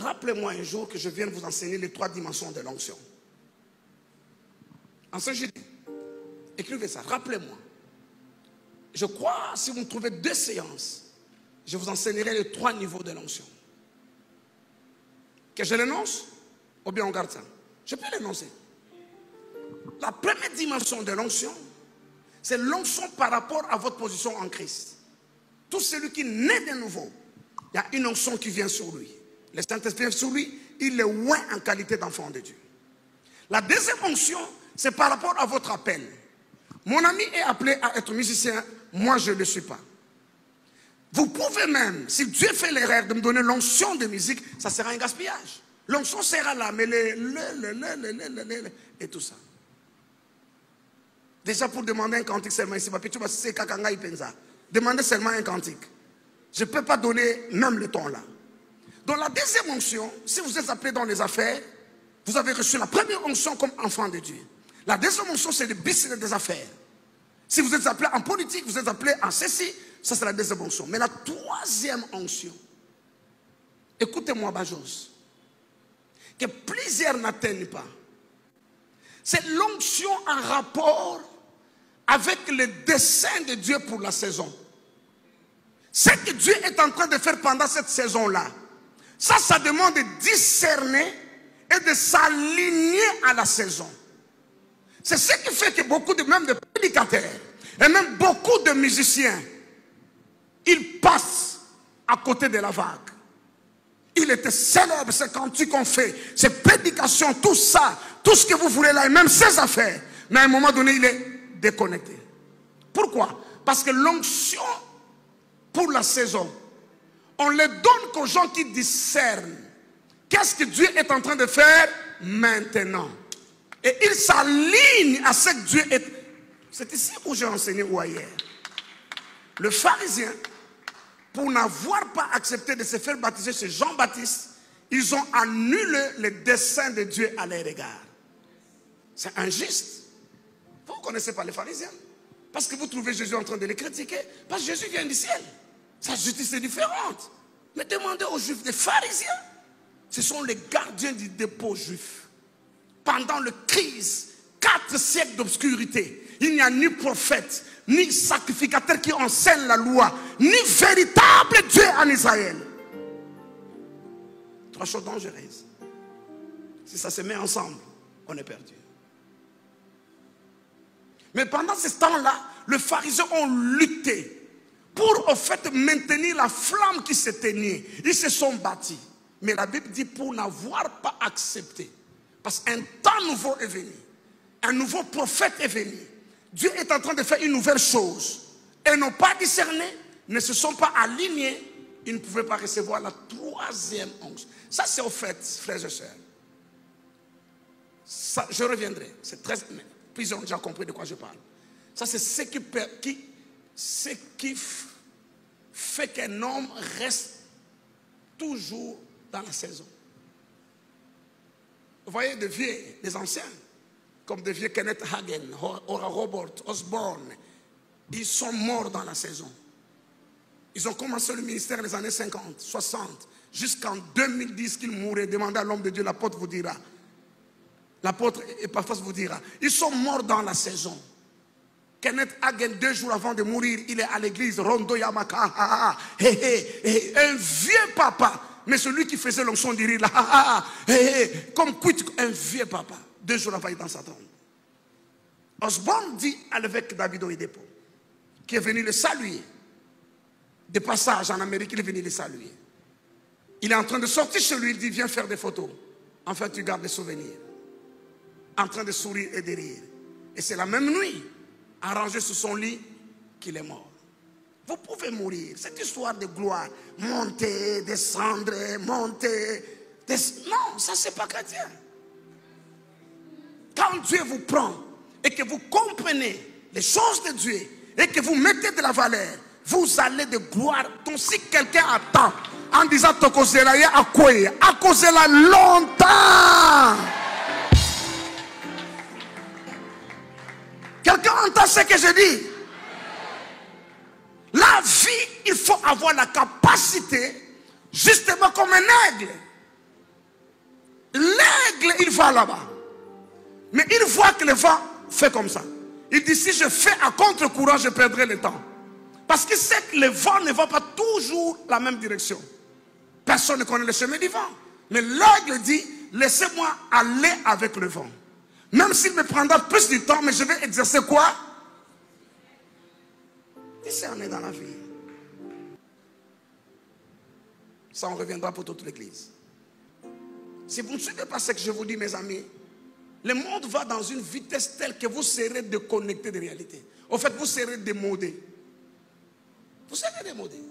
rappelez-moi un jour que je vienne vous enseigner les 3 dimensions de l'onction. En ce jeudi, écrivez ça, rappelez-moi. Je crois, si vous me trouvez 2 séances, je vous enseignerai les 3 niveaux de l'onction. Que je l'énonce ou bien on garde ça? Je peux l'énoncer. La première dimension de l'onction, c'est l'onction par rapport à votre position en Christ. Tout celui qui naît de nouveau, il y a une onction qui vient sur lui. Le Saint-Esprit vient sur lui, il est oint en qualité d'enfant de Dieu. La deuxième onction, c'est par rapport à votre appel. Mon ami est appelé à être musicien, moi je ne le suis pas. Vous pouvez même, si Dieu fait l'erreur de me donner l'onction de musique, ça sera un gaspillage. L'onction sera là, mais et tout ça. Déjà pour demander un cantique seulement ici, demandez seulement un cantique. Je ne peux pas donner même le ton là. Dans la deuxième onction, si vous êtes appelé dans les affaires, vous avez reçu la première onction comme enfant de Dieu. La deuxième onction, c'est le business des affaires. Si vous êtes appelé en politique, vous êtes appelé en ceci, ça c'est la deuxième onction. Mais la troisième onction, écoutez-moi Bajos, que plusieurs n'atteignent pas, c'est l'onction en rapport avec le dessein de Dieu pour la saison. Ce que Dieu est en train de faire pendant cette saison-là, ça demande de discerner et de s'aligner à la saison. C'est ce qui fait que beaucoup même de prédicateurs et même beaucoup de musiciens, ils passent à côté de la vague. Il était célèbre, ces cantiques qu'on fait, ces prédications, tout ça, tout ce que vous voulez là, et même ses affaires. Mais à un moment donné, il est déconnecté. Pourquoi? Parce que l'onction pour la saison, on le donne qu'aux gens qui discernent. Qu'est-ce que Dieu est en train de faire maintenant? Et il s'aligne à ce que Dieu est. C'est ici où j'ai enseigné ou ailleurs. Le pharisien, pour n'avoir pas accepté de se faire baptiser chez Jean-Baptiste, ils ont annulé le dessein de Dieu à leur égard. C'est injuste. Vous ne connaissez pas les pharisiens. Parce que vous trouvez Jésus en train de les critiquer. Parce que Jésus vient du ciel. Sa justice est différente. Mais demandez aux Juifs, des pharisiens, ce sont les gardiens du dépôt juif. Pendant la crise, 4 siècles d'obscurité, il n'y a ni prophète, ni sacrificateur qui enseigne la loi, ni véritable Dieu en Israël. 3 choses dangereuses. Si ça se met ensemble, on est perdu. Mais pendant ce temps-là, les pharisiens ont lutté pour au fait maintenir la flamme qui s'éteignait. Ils se sont battus. Mais la Bible dit pour n'avoir pas accepté. Parce qu'un temps nouveau est venu. Un nouveau prophète est venu. Dieu est en train de faire une nouvelle chose. Et n'ont pas discerné, ne se sont pas alignés. Ils ne pouvaient pas recevoir la 3e onction. Ça c'est au fait, frères et sœurs. Ça, je reviendrai. C'est très... Plusieurs ont déjà compris de quoi je parle. Ça c'est ce qui fait qu'un homme reste toujours dans la saison. Vous voyez des vieux, des anciens, comme des vieux Kenneth Hagin, Ora Robert, Osborne, ils sont morts dans la saison. Ils ont commencé le ministère dans les années 50, 60, jusqu'en 2010 qu'ils mouraient. Demandez à l'homme de Dieu, l'apôtre vous dira. L'apôtre Epaphras vous dira. Ils sont morts dans la saison. Kenneth Hagin, 2 jours avant de mourir, il est à l'église, Rondo Yamaka, un vieux papa. Mais celui qui faisait l'onction du rire là, comme un vieux papa. 2 jours avant, il est dans sa tombe. Osborne dit à l'évêque David Oyedepo, qui est venu le saluer. De passage en Amérique, il est venu le saluer. Il est en train de sortir chez lui, il dit, viens faire des photos. En fait, tu gardes des souvenirs. En train de sourire et de rire. Et c'est la même nuit, arrangé sous son lit, qu'il est mort. Vous pouvez mourir. Cette histoire de gloire, monter, descendre, monter. Non, ça c'est pas chrétien. Quand Dieu vous prend et que vous comprenez les choses de Dieu et que vous mettez de la valeur, vous allez de gloire. Donc si quelqu'un attend en disant Tokozela à quoi, à cause de la longtemps. Quelqu'un entend ce que je dis? La vie, il faut avoir la capacité, justement comme un aigle, l'aigle, il va là-bas. Mais il voit que le vent fait comme ça. Il dit, si je fais à contre-courant, je perdrai le temps. Parce qu'il sait que le vent ne va pas toujours la même direction. Personne ne connaît le chemin du vent. Mais l'aigle dit, laissez-moi aller avec le vent. Même s'il me prendra plus de temps, mais je vais exercer quoi? Discerner dans la vie. Ça, on reviendra pour toute l'église. Si vous ne suivez pas ce que je vous dis, mes amis, le monde va dans une vitesse telle que vous serez déconnectés de réalité. En fait, vous serez démodés. Vous serez démodés.